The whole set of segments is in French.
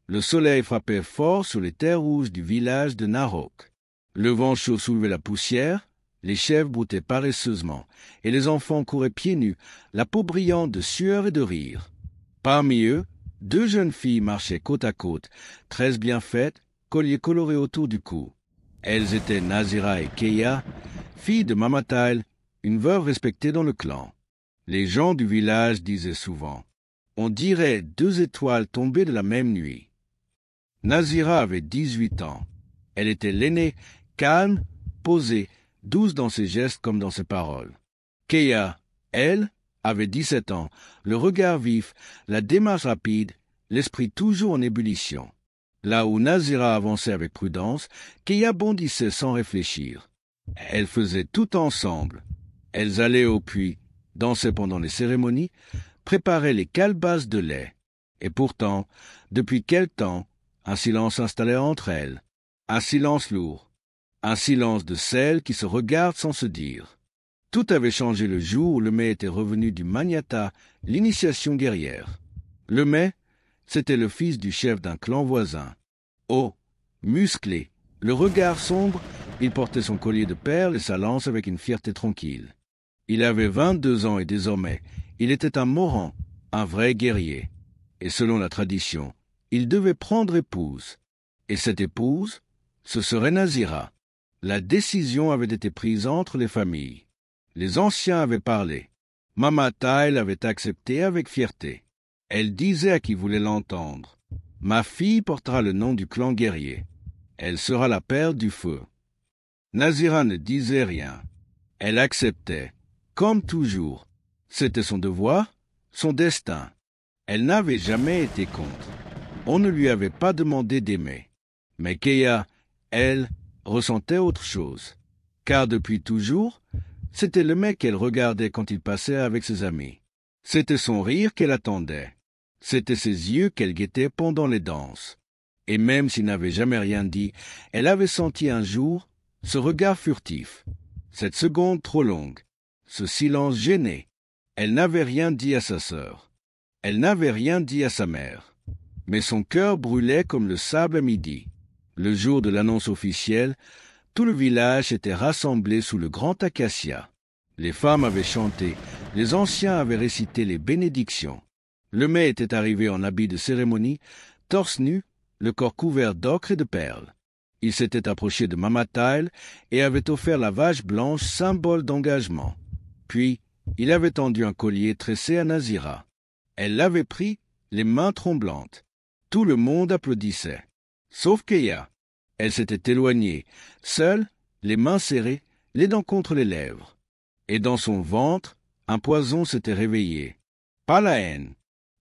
Le soleil frappait fort sur les terres rouges du village de Narok. Le vent chaud soulevait la poussière, les chèvres broutaient paresseusement, et les enfants couraient pieds nus, la peau brillante de sueur et de rire. Parmi eux, 2 jeunes filles marchaient côte à côte, tresses bien faites, colliers colorés autour du cou. Elles étaient Nazira et Keia, filles de Mamatail, une veuve respectée dans le clan. Les gens du village disaient souvent « On dirait 2 étoiles tombées de la même nuit ». Nazira avait 18 ans. Elle était l'aînée, calme, posée, douce dans ses gestes comme dans ses paroles. Keia, elle, avait 17 ans, le regard vif, la démarche rapide, l'esprit toujours en ébullition. Là où Nazira avançait avec prudence, Keia bondissait sans réfléchir. Elles faisaient tout ensemble. Elles allaient au puits, dansaient pendant les cérémonies, préparaient les calebasses de lait. Et pourtant, depuis quelque temps, un silence s'installait entre elles. Un silence lourd. Un silence de celles qui se regardent sans se dire. Tout avait changé le jour où le Lemay était revenu du Manyata, l'initiation guerrière. Le Lemay, c'était le fils du chef d'un clan voisin. Haut, musclé, le regard sombre, il portait son collier de perles et sa lance avec une fierté tranquille. Il avait 22 ans et désormais, il était un Moran, un vrai guerrier. Et selon la tradition, il devait prendre épouse. Et cette épouse, ce serait Nazira. La décision avait été prise entre les familles. Les anciens avaient parlé. Mamatail avait accepté avec fierté. Elle disait à qui voulait l'entendre « Ma fille portera le nom du clan guerrier. Elle sera la perle du feu. » Nazira ne disait rien. Elle acceptait, comme toujours. C'était son devoir, son destin. Elle n'avait jamais été contre. On ne lui avait pas demandé d'aimer. Mais Keia, elle, ressentait autre chose. Car depuis toujours, c'était le mec qu'elle regardait quand il passait avec ses amis. C'était son rire qu'elle attendait. C'était ses yeux qu'elle guettait pendant les danses. Et même s'il n'avait jamais rien dit, elle avait senti un jour ce regard furtif, cette seconde trop longue, ce silence gêné. Elle n'avait rien dit à sa sœur. Elle n'avait rien dit à sa mère. Mais son cœur brûlait comme le sable à midi. Le jour de l'annonce officielle, tout le village était rassemblé sous le grand acacia. Les femmes avaient chanté, les anciens avaient récité les bénédictions. Le Lemay était arrivé en habit de cérémonie, torse nu, le corps couvert d'ocre et de perles. Il s'était approché de Mamatail et avait offert la vache blanche, symbole d'engagement. Puis, il avait tendu un collier tressé à Nazira. Elle l'avait pris, les mains tremblantes. Tout le monde applaudissait. Sauf Keia. Elle s'était éloignée, seule, les mains serrées, les dents contre les lèvres. Et dans son ventre, un poison s'était réveillé. Pas la haine,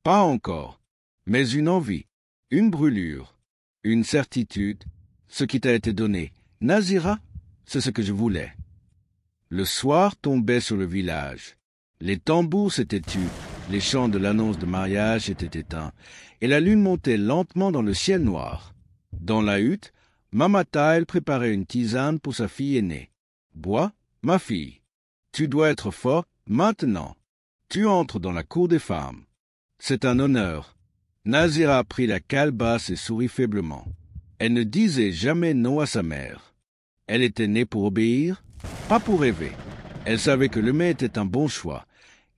pas encore, mais une envie, une brûlure, une certitude. Ce qui t'a été donné, Nazira, c'est ce que je voulais. Le soir tombait sur le village. Les tambours s'étaient tus, les chants de l'annonce de mariage étaient éteints, et la lune montait lentement dans le ciel noir. Dans la hutte, Mamatail préparait une tisane pour sa fille aînée. « Bois, ma fille. Tu dois être forte maintenant. Tu entres dans la cour des femmes. C'est un honneur. » Nazira prit la calebasse et sourit faiblement. Elle ne disait jamais non à sa mère. Elle était née pour obéir, pas pour rêver. Elle savait que le Lemay était un bon choix.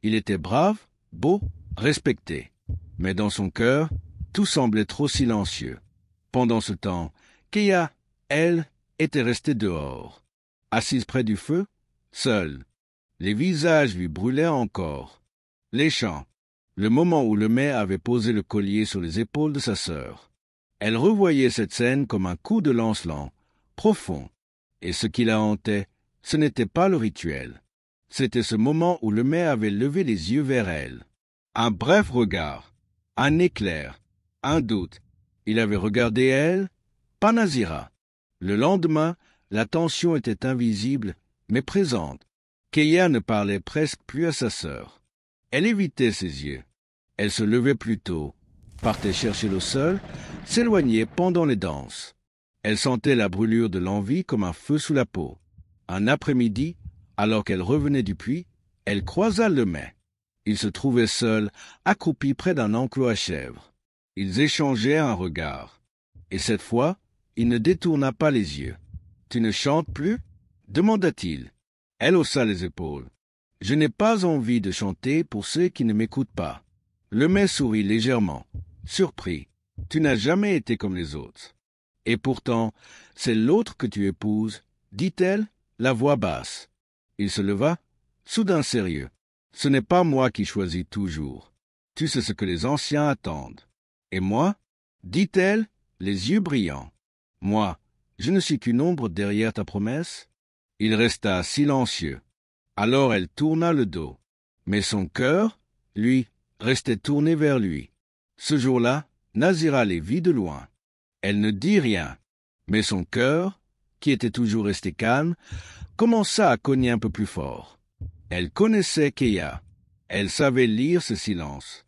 Il était brave, beau, respecté. Mais dans son cœur, tout semblait trop silencieux. Pendant ce temps, Keia, elle, était restée dehors. Assise près du feu, seule. Les visages lui brûlaient encore. Les chants. Le moment où le Lemay avait posé le collier sur les épaules de sa sœur. Elle revoyait cette scène comme un coup de lance-langue, profond. Et ce qui la hantait, ce n'était pas le rituel. C'était ce moment où le Lemay avait levé les yeux vers elle. Un bref regard, un éclair, un doute. Il avait regardé elle, pas Nazira. Le lendemain, la tension était invisible, mais présente. Keia ne parlait presque plus à sa sœur. Elle évitait ses yeux. Elle se levait plus tôt, partait chercher le sol, s'éloignait pendant les danses. Elle sentait la brûlure de l'envie comme un feu sous la peau. Un après-midi, alors qu'elle revenait du puits, elle croisa le Lemay. Il se trouvait seul, accroupi près d'un enclos à chèvres. Ils échangèrent un regard. Et cette fois, il ne détourna pas les yeux. « Tu ne chantes plus » demanda-t-il. Elle haussa les épaules. « Je n'ai pas envie de chanter pour ceux qui ne m'écoutent pas. » Lemay sourit légèrement, surpris. « Tu n'as jamais été comme les autres. » « Et pourtant, c'est l'autre que tu épouses, dit-elle, la voix basse. Il se leva, soudain sérieux. « Ce n'est pas moi qui choisis toujours. Tu sais ce que les anciens attendent. Et moi, dit-elle, les yeux brillants. Moi, je ne suis qu'une ombre derrière ta promesse. » Il resta silencieux. Alors elle tourna le dos. Mais son cœur, lui, restait tourné vers lui. Ce jour-là, Nazira les vit de loin. Elle ne dit rien, mais son cœur, qui était toujours resté calme, commença à cogner un peu plus fort. Elle connaissait Keya. Elle savait lire ce silence.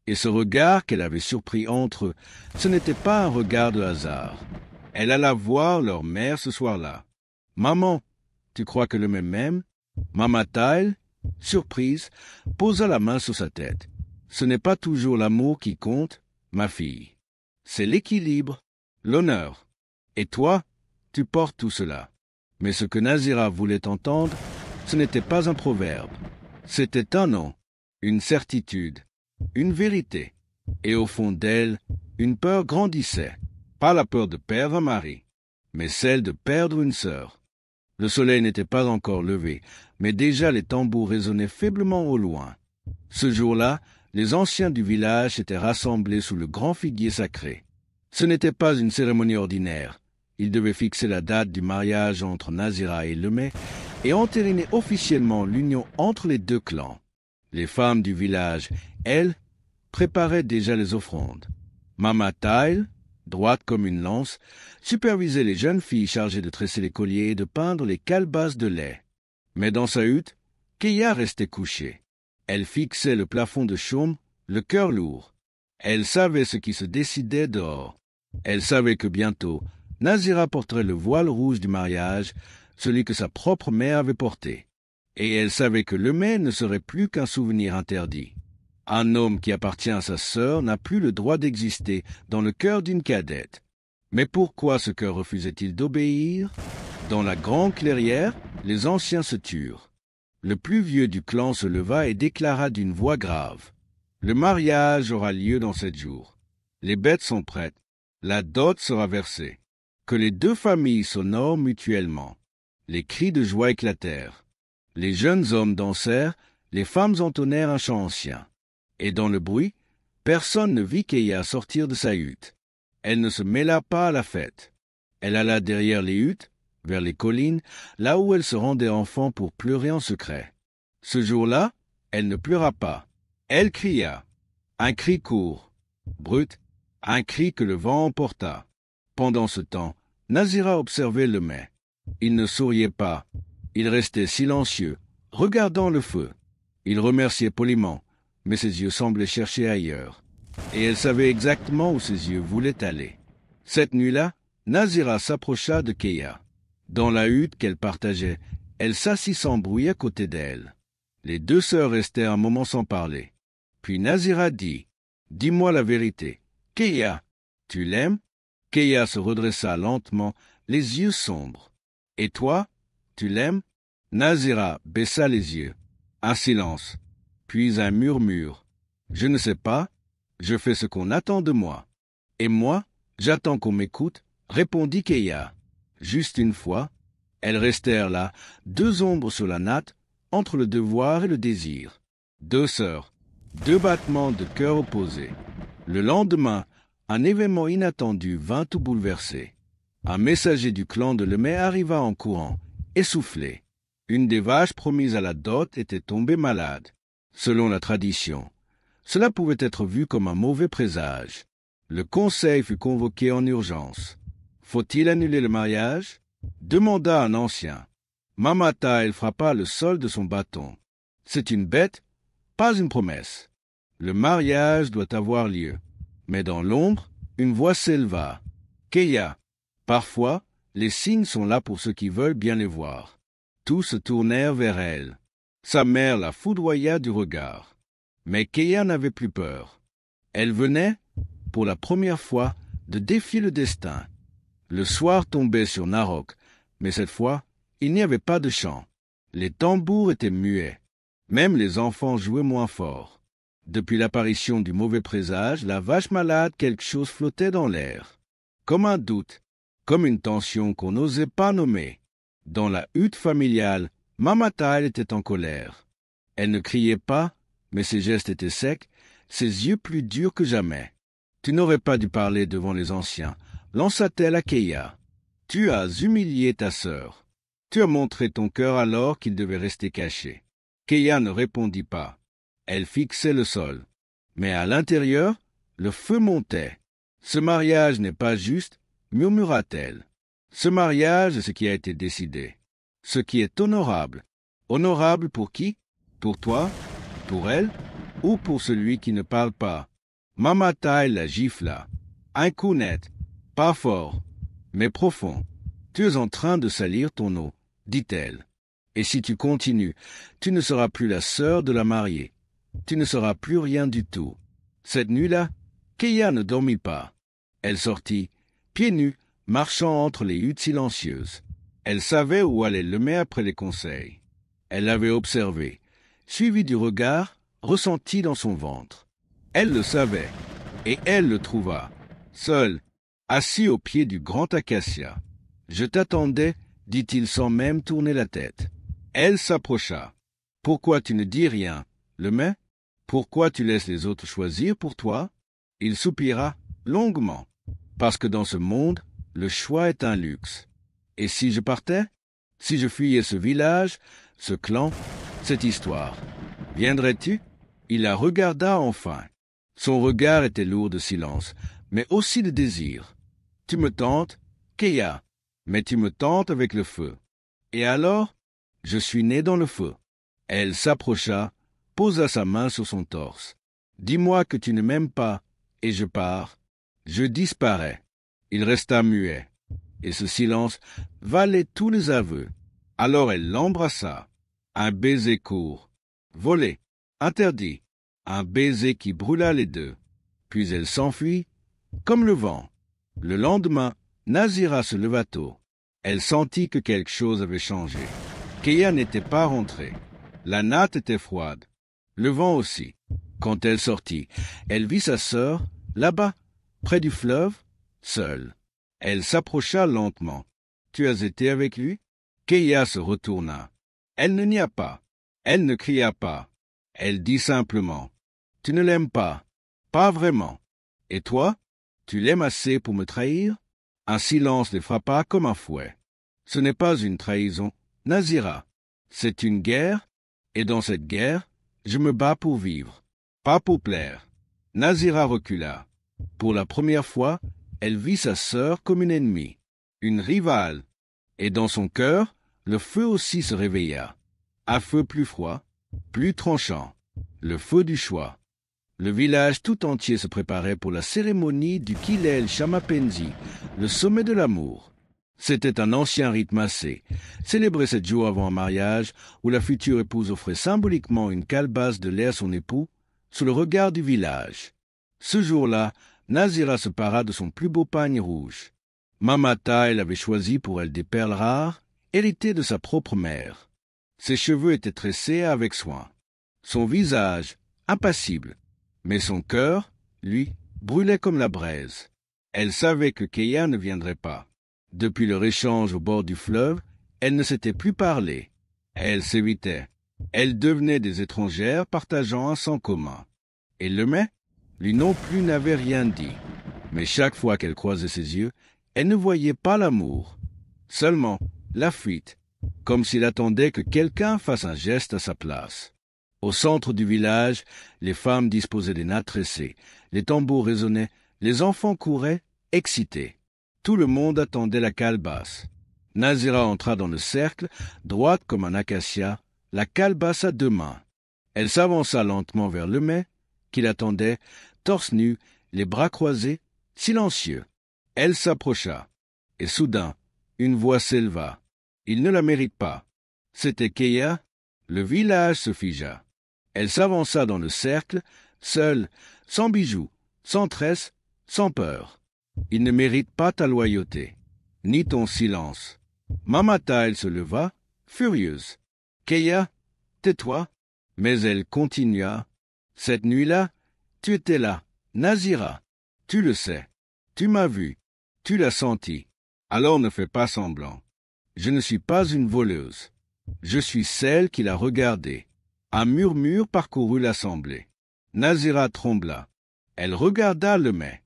Et ce regard qu'elle avait surpris entre eux, ce n'était pas un regard de hasard. Elle alla voir leur mère ce soir-là. « Maman, tu crois que Lemay m'aime ?» Mama Tile, surprise, posa la main sur sa tête. « Ce n'est pas toujours l'amour qui compte, ma fille. C'est l'équilibre, l'honneur. Et toi, tu portes tout cela. » Mais ce que Nazira voulait entendre, ce n'était pas un proverbe. C'était un nom, une certitude, une vérité. Et au fond d'elle, une peur grandissait. Pas la peur de perdre un mari, mais celle de perdre une sœur. Le soleil n'était pas encore levé, mais déjà les tambours résonnaient faiblement au loin. Ce jour-là, les anciens du village s'étaient rassemblés sous le grand figuier sacré. Ce n'était pas une cérémonie ordinaire. Ils devaient fixer la date du mariage entre Nazira et Lemay et entériner officiellement l'union entre les deux clans. Les femmes du village, elles, préparaient déjà les offrandes. Mama Tile, droite comme une lance, supervisait les jeunes filles chargées de tresser les colliers et de peindre les calebasses de lait. Mais dans sa hutte, Keya restait couchée. Elle fixait le plafond de chaume, le cœur lourd. Elle savait ce qui se décidait dehors. Elle savait que bientôt, Nazira porterait le voile rouge du mariage, celui que sa propre mère avait porté. Et elle savait que Lemay ne serait plus qu'un souvenir interdit. Un homme qui appartient à sa sœur n'a plus le droit d'exister dans le cœur d'une cadette. Mais pourquoi ce cœur refusait-il d'obéir? Dans la grande clairière, les anciens se turent. Le plus vieux du clan se leva et déclara d'une voix grave. « Le mariage aura lieu dans 7 jours. Les bêtes sont prêtes. La dot sera versée. Que les deux familles s'honorent mutuellement. » Les cris de joie éclatèrent. Les jeunes hommes dansèrent, les femmes entonnèrent un chant ancien. Et dans le bruit, personne ne vit Keya sortir de sa hutte. Elle ne se mêla pas à la fête. Elle alla derrière les huttes, vers les collines, là où elle se rendait enfant pour pleurer en secret. Ce jour-là, elle ne pleura pas. Elle cria. Un cri court, brut, un cri que le vent emporta. Pendant ce temps, Nazira observait Lemay. Il ne souriait pas. Il restait silencieux, regardant le feu. Il remerciait poliment, mais ses yeux semblaient chercher ailleurs. Et elle savait exactement où ses yeux voulaient aller. Cette nuit-là, Nazira s'approcha de Keya. Dans la hutte qu'elle partageait, elle s'assit sans bruit à côté d'elle. Les deux sœurs restèrent un moment sans parler. Puis Nazira dit, « Dis-moi la vérité. Keya, tu l'aimes ?» Keya se redressa lentement, les yeux sombres. « Et toi, tu l'aimes ?» Nazira baissa les yeux. Un silence, puis un murmure. « Je ne sais pas, je fais ce qu'on attend de moi. »« Et moi, j'attends qu'on m'écoute, » répondit Keya. Juste une fois, elles restèrent là, deux ombres sur la natte, entre le devoir et le désir. Deux sœurs, deux battements de cœur opposés. Le lendemain, un événement inattendu vint tout bouleverser. Un messager du clan de Lemay arriva en courant, essoufflé. Une des vaches promises à la dot était tombée malade. Selon la tradition, cela pouvait être vu comme un mauvais présage. Le conseil fut convoqué en urgence. « Faut-il annuler le mariage ?» demanda un ancien. Mama Tile frappa le sol de son bâton. « C'est une bête, pas une promesse. Le mariage doit avoir lieu. » Mais dans l'ombre, une voix s'éleva. « Keya, parfois, les signes sont là pour ceux qui veulent bien les voir. » Tous se tournèrent vers elle. Sa mère la foudroya du regard. Mais Keya n'avait plus peur. Elle venait, pour la première fois, de défier le destin. Le soir tombait sur Nahok, mais cette fois, il n'y avait pas de chant. Les tambours étaient muets. Même les enfants jouaient moins fort. Depuis l'apparition du mauvais présage, la vache malade, quelque chose flottait dans l'air. Comme un doute, comme une tension qu'on n'osait pas nommer. Dans la hutte familiale, Mama Tile était en colère. Elle ne criait pas, mais ses gestes étaient secs, ses yeux plus durs que jamais. « Tu n'aurais pas dû parler devant les anciens », lança-t-elle à Keia. « Tu as humilié ta sœur. Tu as montré ton cœur alors qu'il devait rester caché. » Keia ne répondit pas. Elle fixait le sol. Mais à l'intérieur, le feu montait. « Ce mariage n'est pas juste, » murmura-t-elle. « Ce mariage est ce qui a été décidé. Ce qui est honorable. Honorable pour qui? Pour toi? Pour elle? Ou pour celui qui ne parle pas? » Mama Tile la gifla. Un coup net, pas fort, mais profond. « Tu es en train de salir ton eau, » dit-elle. « Et si tu continues, tu ne seras plus la sœur de la mariée. Tu ne seras plus rien du tout. » Cette nuit-là, Keia ne dormit pas. Elle sortit, pieds nus, marchant entre les huttes silencieuses. Elle savait où allait Lemay après les conseils. Elle l'avait observé, suivi du regard, ressenti dans son ventre. Elle le savait, et elle le trouva, seul, assis au pied du grand acacia. « Je t'attendais, » dit-il sans même tourner la tête. Elle s'approcha. « Pourquoi tu ne dis rien, Lemay? Pourquoi tu laisses les autres choisir pour toi ?» Il soupira longuement. « Parce que dans ce monde, le choix est un luxe. Et si je partais? Si je fuyais ce village, ce clan, cette histoire, viendrais-tu » Il la regarda enfin. Son regard était lourd de silence, mais aussi de désir. « Tu me tentes, Keia, mais tu me tentes avec le feu. Et alors, je suis né dans le feu. » Elle s'approcha, posa sa main sur son torse. « Dis-moi que tu ne m'aimes pas, et je pars. Je disparais. » Il resta muet, et ce silence valait tous les aveux. Alors elle l'embrassa. Un baiser court, volé, interdit, un baiser qui brûla les deux. Puis elle s'enfuit, comme le vent. Le lendemain, Nazira se leva tôt. Elle sentit que quelque chose avait changé. Keia n'était pas rentrée. La natte était froide. Le vent aussi. Quand elle sortit, elle vit sa sœur, là-bas, près du fleuve, seule. Elle s'approcha lentement. « Tu as été avec lui ?» Keia se retourna. Elle ne nia pas. Elle ne cria pas. Elle dit simplement « Tu ne l'aimes pas. Pas vraiment. Et toi, tu l'aimes assez pour me trahir ?» Un silence les frappa comme un fouet. « Ce n'est pas une trahison, Nazira. C'est une guerre, et dans cette guerre, je me bats pour vivre, pas pour plaire. » Nazira recula. Pour la première fois, elle vit sa sœur comme une ennemie, une rivale, et dans son cœur, le feu aussi se réveilla. Un feu plus froid, plus tranchant, le feu du choix. Le village tout entier se préparait pour la cérémonie du Kilel Shamapenzi, le sommet de l'amour. C'était un ancien rite massé, célébré 7 jours avant un mariage, où la future épouse offrait symboliquement une calebasse de lait à son époux, sous le regard du village. Ce jour-là, Nazira se para de son plus beau pagne rouge. Mama Tile avait choisi pour elle des perles rares, héritées de sa propre mère. Ses cheveux étaient tressés avec soin. Son visage, impassible. Mais son cœur, lui, brûlait comme la braise. Elle savait que Keia ne viendrait pas. Depuis leur échange au bord du fleuve, elles ne s'étaient plus parlé. Elles s'évitaient. Elles devenaient des étrangères partageant un sang commun. Et Lemay, lui non plus, n'avait rien dit. Mais chaque fois qu'elle croisait ses yeux, elle ne voyait pas l'amour. Seulement la fuite, comme s'il attendait que quelqu'un fasse un geste à sa place. Au centre du village, les femmes disposaient des nattes tressées, les tambours résonnaient, les enfants couraient, excités. Tout le monde attendait la calebasse. Nazira entra dans le cercle, droite comme un acacia, la calebasse à 2 mains. Elle s'avança lentement vers Lemay, qui l'attendait, torse nu, les bras croisés, silencieux. Elle s'approcha, et soudain, une voix s'éleva. Il ne la mérite pas. C'était Keia. Le village se figea. Elle s'avança dans le cercle, seule, sans bijoux, sans tresse, sans peur. Ils ne méritent pas ta loyauté, ni ton silence. Mamataël se leva, furieuse. Keïa, tais-toi. Mais elle continua. Cette nuit-là, tu étais là, Nazira. Tu le sais. Tu m'as vu. Tu l'as senti. Alors ne fais pas semblant. Je ne suis pas une voleuse. Je suis celle qui l'a regardé. Un murmure parcourut l'assemblée. Nazira trembla. Elle regarda le mets.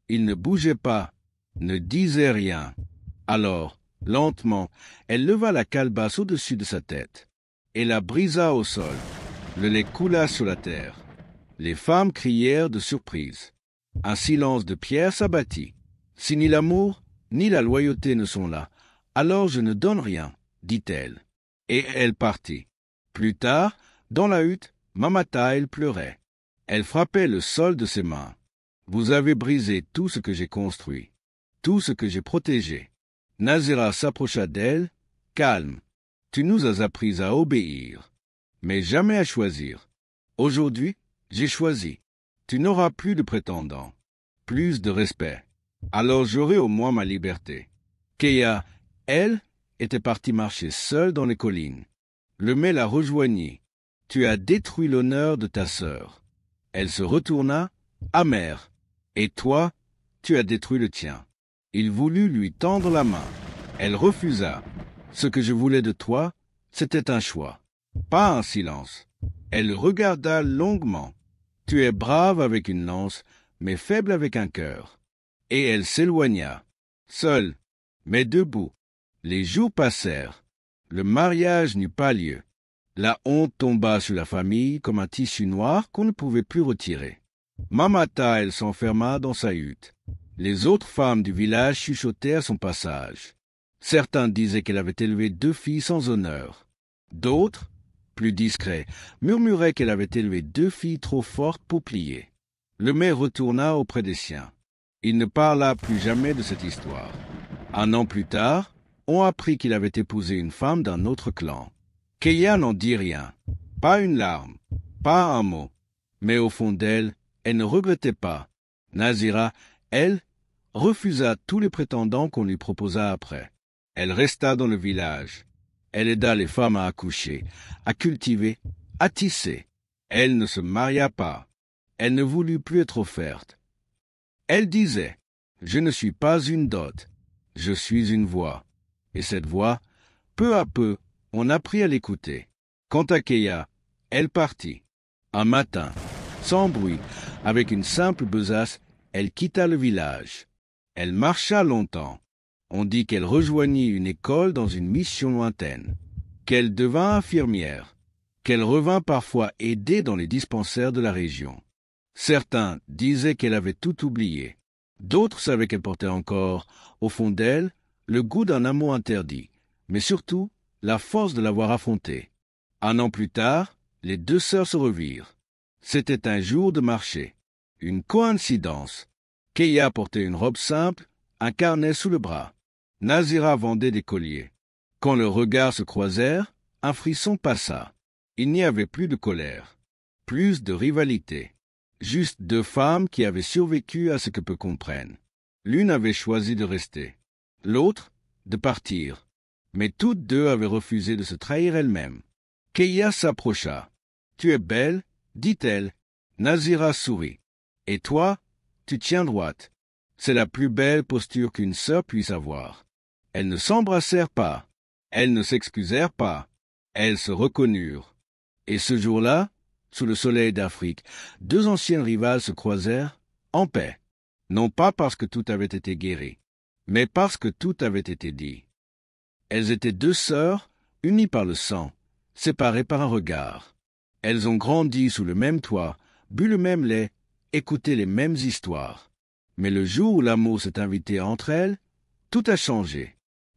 Il ne bougeait pas, ne disait rien. Alors, lentement, elle leva la calebasse au-dessus de sa tête et la brisa au sol. Le lait coula sur la terre. Les femmes crièrent de surprise. Un silence de pierre s'abattit. Si ni l'amour, ni la loyauté ne sont là, alors je ne donne rien, dit-elle. Et elle partit. Plus tard, dans la hutte, Mamataël pleurait. Elle frappait le sol de ses mains. Vous avez brisé tout ce que j'ai construit, tout ce que j'ai protégé. Nazira s'approcha d'elle, calme. Tu nous as appris à obéir, mais jamais à choisir. Aujourd'hui, j'ai choisi. Tu n'auras plus de prétendants, plus de respect. Alors j'aurai au moins ma liberté. Keïa, elle, était partie marcher seule dans les collines. Le mets la rejoignit. Tu as détruit l'honneur de ta sœur. Elle se retourna, amère. Et toi, tu as détruit le tien. Il voulut lui tendre la main. Elle refusa. Ce que je voulais de toi, c'était un choix, pas un silence. Elle le regarda longuement. Tu es brave avec une lance, mais faible avec un cœur. Et elle s'éloigna, seule, mais debout. Les jours passèrent. Le mariage n'eut pas lieu. La honte tomba sur la famille comme un tissu noir qu'on ne pouvait plus retirer. Mamataël s'enferma dans sa hutte. Les autres femmes du village chuchotaient à son passage. Certains disaient qu'elle avait élevé 2 filles sans honneur. D'autres, plus discrets, murmuraient qu'elle avait élevé 2 filles trop fortes pour plier. Le maire retourna auprès des siens. Il ne parla plus jamais de cette histoire. 1 an plus tard, on apprit qu'il avait épousé une femme d'un autre clan. Keïa n'en dit rien, pas une larme, pas un mot. Mais au fond d'elle, elle ne regrettait pas. Nazira, elle, refusa tous les prétendants qu'on lui proposa après. Elle resta dans le village. Elle aida les femmes à accoucher, à cultiver, à tisser. Elle ne se maria pas. Elle ne voulut plus être offerte. Elle disait, « Je ne suis pas une dot, je suis une voix. » Et cette voix, peu à peu, on apprit à l'écouter. Quant à Keïa, elle partit. Un matin, sans bruit, avec une simple besace, elle quitta le village. Elle marcha longtemps. On dit qu'elle rejoignit une école dans une mission lointaine, qu'elle devint infirmière, qu'elle revint parfois aider dans les dispensaires de la région. Certains disaient qu'elle avait tout oublié. D'autres savaient qu'elle portait encore, au fond d'elle, le goût d'un amour interdit, mais surtout la force de l'avoir affronté. 1 an plus tard, les 2 sœurs se revirent. C'était un jour de marché, une coïncidence. Keïa portait une robe simple, un carnet sous le bras. Nazira vendait des colliers. Quand leurs regards se croisèrent, un frisson passa. Il n'y avait plus de colère, plus de rivalité. Juste 2 femmes qui avaient survécu à ce que peu comprennent. L'une avait choisi de rester, l'autre de partir. Mais toutes 2 avaient refusé de se trahir elles-mêmes. Keïa s'approcha. « Tu es belle, dit-elle. » Nazira sourit. « Et toi, tu tiens droite. C'est la plus belle posture qu'une sœur puisse avoir. » Elles ne s'embrassèrent pas. Elles ne s'excusèrent pas. Elles se reconnurent. Et ce jour-là, sous le soleil d'Afrique, 2 anciennes rivales se croisèrent, en paix. Non pas parce que tout avait été guéri, mais parce que tout avait été dit. Elles étaient 2 sœurs, unies par le sang, séparées par un regard. Elles ont grandi sous le même toit, bu le même lait, écouté les mêmes histoires. Mais le jour où l'amour s'est invité entre elles, tout a changé.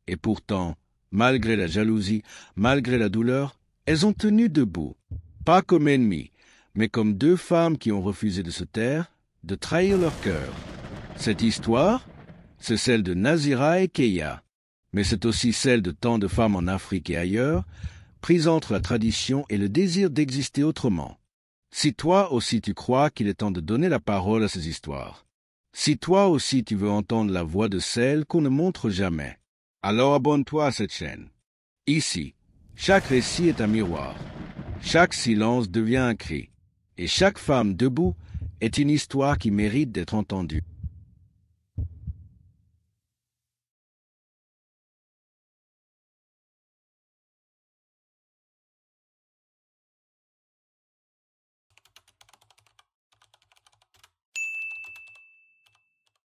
Et pourtant, malgré la jalousie, malgré la douleur, elles ont tenu debout. Pas comme ennemies, mais comme 2 femmes qui ont refusé de se taire, de trahir leur cœur. Cette histoire, c'est celle de Nazira et Keïa, mais c'est aussi celle de tant de femmes en Afrique et ailleurs, prises entre la tradition et le désir d'exister autrement. Si toi aussi tu crois qu'il est temps de donner la parole à ces histoires, Si toi aussi tu veux entendre la voix de celle qu'on ne montre jamais, alors abonne-toi à cette chaîne. Ici, chaque récit est un miroir, chaque silence devient un cri, et chaque femme debout est une histoire qui mérite d'être entendue.